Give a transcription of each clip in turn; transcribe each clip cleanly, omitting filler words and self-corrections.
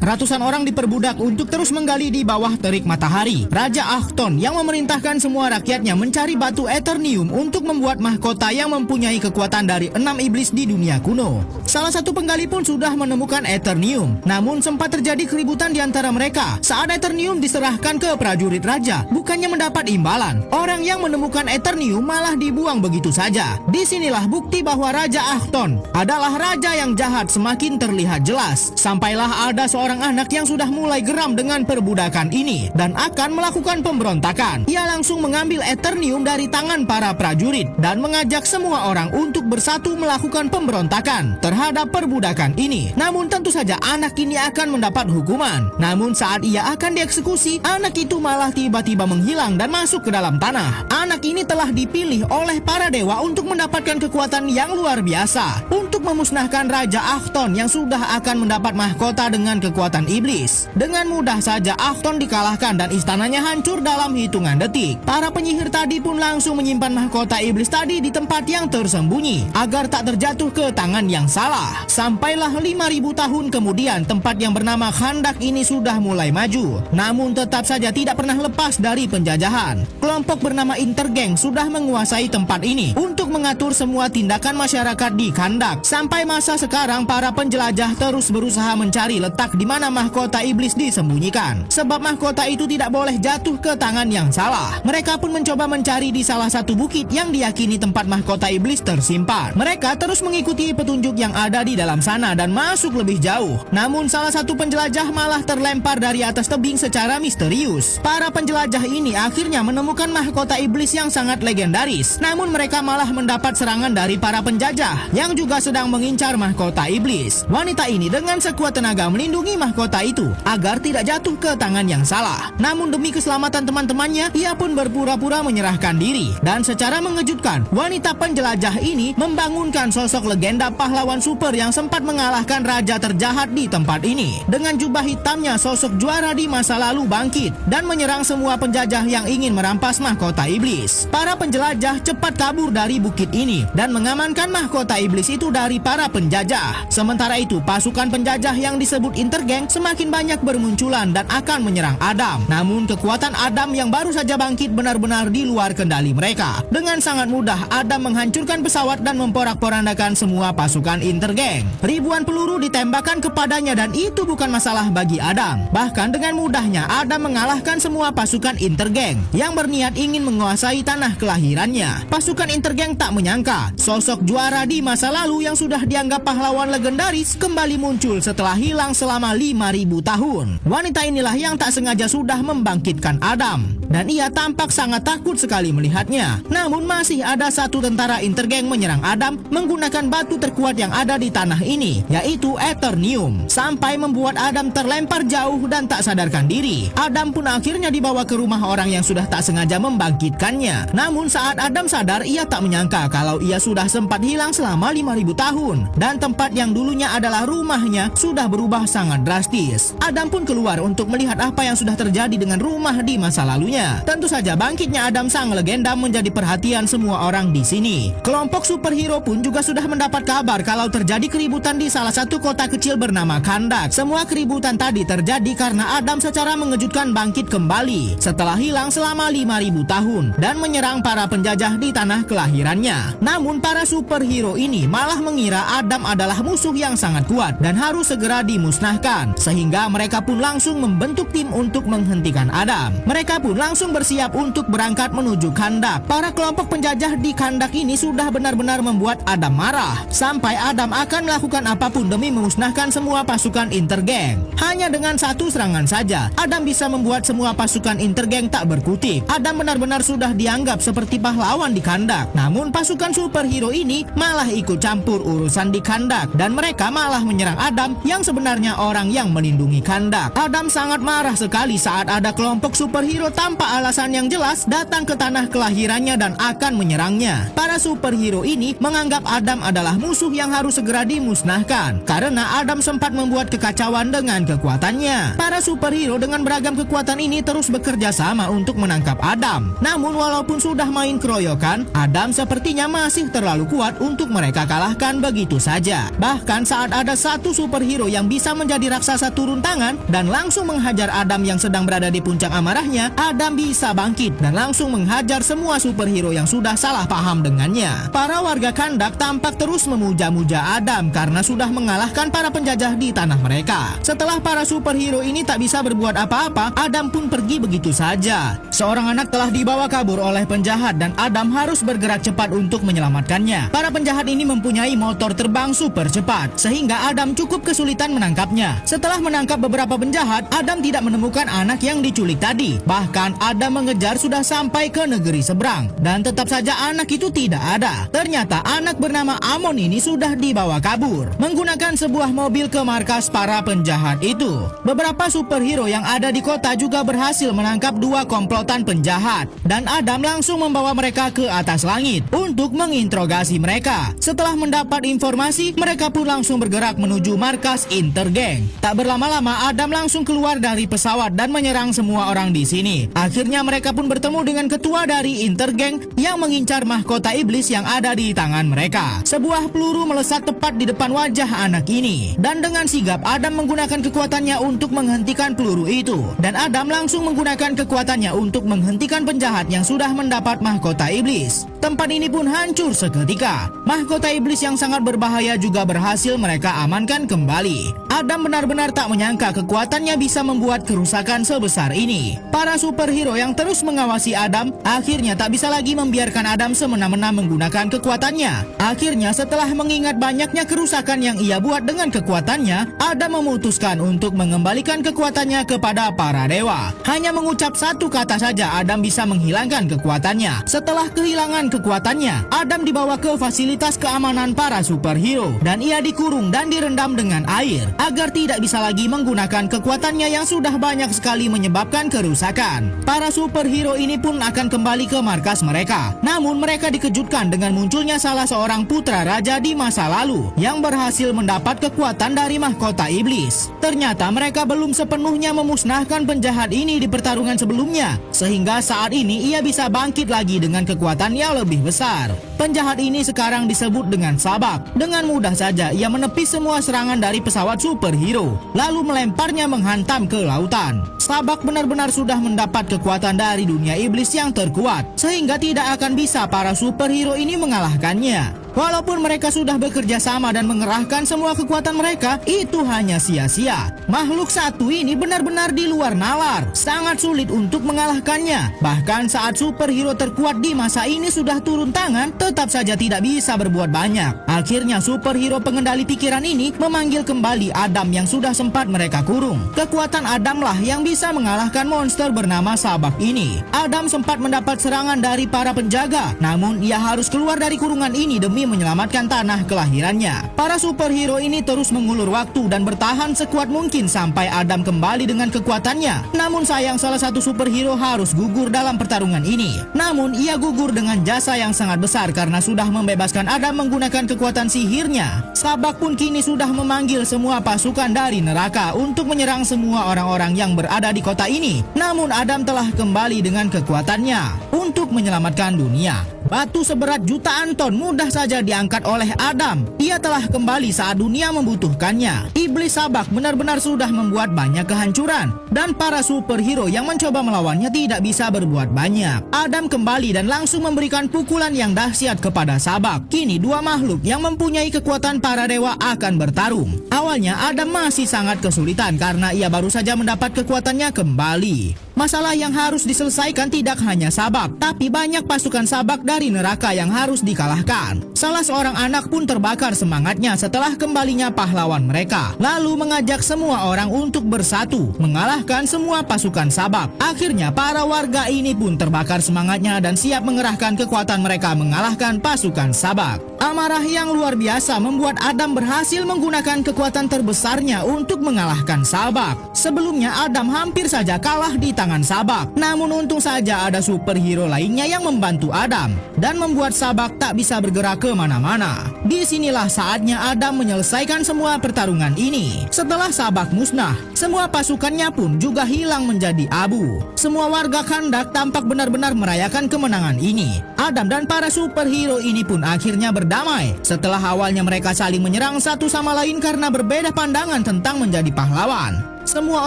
ratusan orang diperbudak untuk terus menggali di bawah terik matahari. Raja Achton yang memerintahkan semua rakyatnya mencari batu Eternium untuk membuat mahkota yang mempunyai kekuatan dari 6 iblis di dunia kuno. Salah satu penggali pun sudah menemukan Eternium. Namun sempat terjadi keributan di antara mereka saat Eternium diserahkan ke prajurit raja. Bukannya mendapat imbalan, orang yang menemukan Eternium malah dibuang begitu saja. Disinilah bukti bahwa Raja Achton adalah raja yang jahat semakin terlihat jelas. Sampailah ada seorang anak yang sudah mulai geram dengan perbudakan ini dan akan melakukan pemberontakan. Ia langsung mengambil Eternium dari tangan para prajurit dan mengajak semua orang untuk bersatu melakukan pemberontakan terhadap perbudakan ini. Namun tentu saja anak ini akan mendapat hukuman. Namun saat ia akan dieksekusi, anak itu malah tiba-tiba menghilang dan masuk ke dalam tanah. Anak ini telah dipilih oleh para dewa untuk mendapatkan kekuatan yang luar biasa untuk memusnahkan Raja Achton yang sudah akan mendapat mahkota dengan kekuatan iblis. Dengan mudah saja Achton dikalahkan dan istananya hancur dalam hitungan detik. Para penyihir tadi pun langsung menyimpan mahkota iblis tadi di tempat yang tersembunyi agar tak terjatuh ke tangan yang salah. Sampailah 5000 tahun kemudian tempat yang bernama Khandak ini sudah mulai maju. Namun tetap saja tidak pernah lepas dari penjajahan. Kelompok bernama Intergang sudah menguasai tempat ini untuk mengatur semua tindakan masyarakat di Khandak. Sampai masa sekarang para penjelajah terus berusaha mencari letak di mana mahkota iblis disembunyikan. Sebab mahkota itu tidak boleh jatuh ke tangan yang salah. Mereka pun mencoba mencari di salah satu bukit yang diyakini tempat mahkota iblis tersimpan. Mereka terus mengikuti petunjuk yang ada di dalam sana dan masuk lebih jauh. Namun salah satu penjelajah malah terlempar dari atas tebing secara misterius. Para penjelajah ini akhirnya menemukan mahkota iblis yang sangat legendaris. Namun mereka malah mendapat serangan dari para penjajah yang juga sedang mengincar mahkota iblis. Wanita ini dengan sekuat tenaga melindungi mahkota itu agar tidak jatuh ke tangan yang salah. Namun demi keselamatan teman-temannya, ia pun berpura-pura menyerahkan diri. Dan secara mengejutkan, wanita penjelajah ini membangunkan sosok legenda pahlawan super yang sempat mengalahkan raja terjahat di tempat ini. Dengan jubah hitamnya, sosok juara di masa lalu bangkit dan menyerang semua penjajah yang ingin merampas mahkota iblis. Para penjelajah cepat kabur dari bukit ini dan mengamankan mahkota iblis itu dari para penjajah. Sementara itu, pasukan penjajah yang disebut Intergang semakin banyak bermunculan dan akan menyerang Adam. Namun kekuatan Adam yang baru saja bangkit benar-benar di luar kendali mereka. Dengan sangat mudah Adam menghancurkan pesawat dan memporak-porandakan semua pasukan Intergang. Ribuan peluru ditembakkan kepadanya dan itu bukan masalah bagi Adam. Bahkan dengan mudahnya Adam mengalahkan semua pasukan Intergang yang berniat ingin menguasai tanah kelahirannya. Pasukan Intergang tak menyangka sosok juara di masa lalu yang sudah dianggap pahlawan legendaris kembali muncul setelah hilang selama 5000 tahun. Wanita inilah yang tak sengaja sudah membangkitkan Adam dan ia tampak sangat takut sekali melihatnya. Namun masih ada satu tentara Intergang menyerang Adam menggunakan batu terkuat yang ada di tanah ini, yaitu Eternium, sampai membuat Adam terlempar jauh dan tak sadarkan diri. Adam pun akhirnya dibawa ke rumah orang yang sudah tak sengaja membangkitkannya. Namun saat Adam sadar, ia tak menyangka kalau ia sudah sempat hilang selama 5000 tahun dan tempat yang dulunya adalah rumahnya sudah berubah sangat drastis. Adam pun keluar untuk melihat apa yang sudah terjadi dengan rumah di masa lalunya. Tentu saja bangkitnya Adam sang legenda menjadi perhatian semua orang di sini. Kelompok superhero pun juga sudah mendapat kabar kalau terjadi keributan di salah satu kota kecil bernama Khandak. Semua keributan tadi terjadi karena Adam secara mengejutkan bangkit kembali setelah hilang selama 5000 tahun dan menyerang para penjajah di tanah kelahirannya. Namun para superhero ini malah mengira Adam adalah musuh yang sangat kuat dan harus segera dimusnahkan, sehingga mereka pun langsung membentuk tim untuk menghentikan Adam. Mereka pun langsung bersiap untuk berangkat menuju Khandak. Para kelompok penjajah di Khandak ini sudah benar-benar membuat Adam marah, sampai Adam akan melakukan apapun demi memusnahkan semua pasukan Intergang. Hanya dengan satu serangan saja, Adam bisa membuat semua pasukan Intergang tak berkutik. Adam benar-benar sudah dianggap seperti pahlawan di Khandak. Namun pasukan superhero ini malah ikut campur urusan di Khandak dan mereka malah menyerang Adam yang sebenarnya orang yang melindungi Khandak. Adam sangat marah sekali saat ada kelompok superhero tanpa alasan yang jelas datang ke tanah kelahirannya dan akan menyerangnya. Para superhero ini menganggap Adam adalah musuh yang harus segera dimusnahkan karena Adam sempat membuat kekacauan dengan kekuatannya. Para superhero dengan beragam kekuatan ini terus bekerja sama untuk menangkap Adam. Namun walaupun sudah main keroyokan, Adam sepertinya masih terlalu kuat untuk mereka kalahkan begitu saja. Bahkan saat ada satu superhero yang bisa menjadi raksasa turun tangan dan langsung menghajar Adam yang sedang berada di puncak amarahnya, Adam bisa bangkit dan langsung menghajar semua superhero yang sudah salah paham dengannya. Para warga Kandak tampak terus memuja-muja Adam karena sudah mengalahkan para penjajah di tanah mereka. Setelah para superhero ini tak bisa berbuat apa-apa, Adam pun pergi begitu saja. Seorang anak telah dibawa kabur oleh penjahat dan Adam harus bergerak cepat untuk menyelamatkannya. Para penjahat ini mempunyai motor terbang super cepat, sehingga Adam cukup kesulitan menangkapnya. Setelah menangkap beberapa penjahat, Adam tidak menemukan anak yang diculik tadi. Bahkan Adam mengejar sudah sampai ke negeri seberang, dan tetap saja anak itu tidak ada. Ternyata anak bernama Amon ini sudah dibawa kabur menggunakan sebuah mobil ke markas para penjahat itu. Beberapa superhero yang ada di kota juga berhasil menangkap dua komplotan penjahat, dan Adam langsung membawa mereka ke atas langit untuk menginterogasi mereka. Setelah mendapat informasi, mereka pun langsung bergerak menuju markas Intergang. Tak berlama-lama, Adam langsung keluar dari pesawat dan menyerang semua orang di sini. Akhirnya mereka pun bertemu dengan ketua dari Intergang yang mengincar mahkota iblis yang ada di tangan mereka. Sebuah peluru melesat tepat di depan wajah anak ini, dan dengan sigap Adam menggunakan kekuatannya untuk menghentikan peluru itu, dan Adam langsung menggunakan kekuatannya untuk menghentikan penjahat yang sudah mendapat mahkota iblis. Tempat ini pun hancur seketika. Mahkota iblis yang sangat berbahaya juga berhasil mereka amankan kembali. Adam benar-benar tak menyangka kekuatannya bisa membuat kerusakan sebesar ini. Para superhero yang terus mengawasi Adam akhirnya tak bisa lagi membiarkan Adam semena-mena menggunakan kekuatannya. Akhirnya setelah mengingat banyaknya kerusakan yang ia buat dengan kekuatannya, Adam memutuskan untuk mengembalikan kekuatannya kepada para dewa. Hanya mengucap satu kata saja Adam bisa menghilangkan kekuatannya. Setelah kehilangan kekuatannya, Adam dibawa ke fasilitas keamanan para superhero dan ia dikurung dan direndam dengan air agar tidak bisa lagi menggunakan kekuatannya yang sudah banyak sekali menyebabkan kerusakan. Para superhero ini pun akan kembali ke markas mereka. Namun mereka dikejutkan dengan munculnya salah seorang putra raja di masa lalu yang berhasil mendapat kekuatan dari mahkota iblis. Ternyata mereka belum sepenuhnya memusnahkan penjahat ini di pertarungan sebelumnya, sehingga saat ini ia bisa bangkit lagi dengan kekuatan yang lebih besar. Penjahat ini sekarang disebut dengan Sabak. Dengan mudah saja ia menepis semua serangan dari pesawat superhero, lalu melemparnya menghantam ke lautan. Sabak benar-benar sudah mendapat kekuatan dari dunia iblis yang terkuat, sehingga tidak akan bisa para superhero ini mengalahkannya. Walaupun mereka sudah bekerja sama dan mengerahkan semua kekuatan mereka, itu hanya sia-sia. Makhluk satu ini benar-benar di luar nalar, sangat sulit untuk mengalahkannya. Bahkan saat superhero terkuat di masa ini sudah turun tangan, tetap saja tidak bisa berbuat banyak. Akhirnya superhero pengendali pikiran ini memanggil kembali Adam yang sudah sempat mereka kurung. Kekuatan Adam lah yang bisa mengalahkan monster bernama Sabak ini. Adam sempat mendapat serangan dari para penjaga, namun ia harus keluar dari kurungan ini demi menyelamatkan tanah kelahirannya. Para superhero ini terus mengulur waktu dan bertahan sekuat mungkin sampai Adam kembali dengan kekuatannya. Namun sayang salah satu superhero harus gugur dalam pertarungan ini. Namun ia gugur dengan jasa yang sangat besar karena sudah membebaskan Adam menggunakan kekuatan sihirnya. Sabak pun kini sudah memanggil semua pasukan dari neraka untuk menyerang semua orang-orang yang berada di kota ini. Namun Adam telah kembali dengan kekuatannya untuk menyelamatkan dunia. Batu seberat jutaan ton mudah saja diangkat oleh Adam. Ia telah kembali saat dunia membutuhkannya. Iblis Sabak benar-benar sudah membuat banyak kehancuran, dan para superhero yang mencoba melawannya tidak bisa berbuat banyak. Adam kembali dan langsung memberikan pukulan yang dahsyat kepada Sabak. Kini dua makhluk yang mempunyai kekuatan para dewa akan bertarung. Awalnya Adam masih sangat kesulitan karena ia baru saja mendapat kekuatannya kembali. Masalah yang harus diselesaikan tidak hanya Sabak, tapi banyak pasukan Sabak dari neraka yang harus dikalahkan. Salah seorang anak pun terbakar semangatnya setelah kembalinya pahlawan mereka, lalu mengajak semua orang untuk bersatu mengalahkan semua pasukan Sabak. Akhirnya para warga ini pun terbakar semangatnya dan siap mengerahkan kekuatan mereka mengalahkan pasukan Sabak. Amarah yang luar biasa membuat Adam berhasil menggunakan kekuatan terbesarnya untuk mengalahkan Sabak. Sebelumnya Adam hampir saja kalah di tangan kedatangan Sabak. Namun untung saja ada superhero lainnya yang membantu Adam dan membuat Sabak tak bisa bergerak ke mana-mana. Disinilah saatnya Adam menyelesaikan semua pertarungan ini. Setelah Sabak musnah, semua pasukannya pun juga hilang menjadi abu. Semua warga Kandak tampak benar-benar merayakan kemenangan ini. Adam dan para superhero ini pun akhirnya berdamai setelah awalnya mereka saling menyerang satu sama lain karena berbeda pandangan tentang menjadi pahlawan. Semua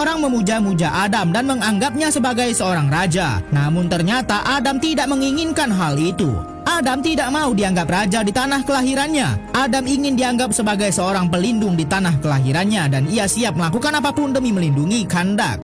orang memuja-muja Adam dan menganggapnya sebagai seorang raja. Namun ternyata Adam tidak menginginkan hal itu. Adam tidak mau dianggap raja di tanah kelahirannya. Adam ingin dianggap sebagai seorang pelindung di tanah kelahirannya dan ia siap melakukan apapun demi melindungi Kandak.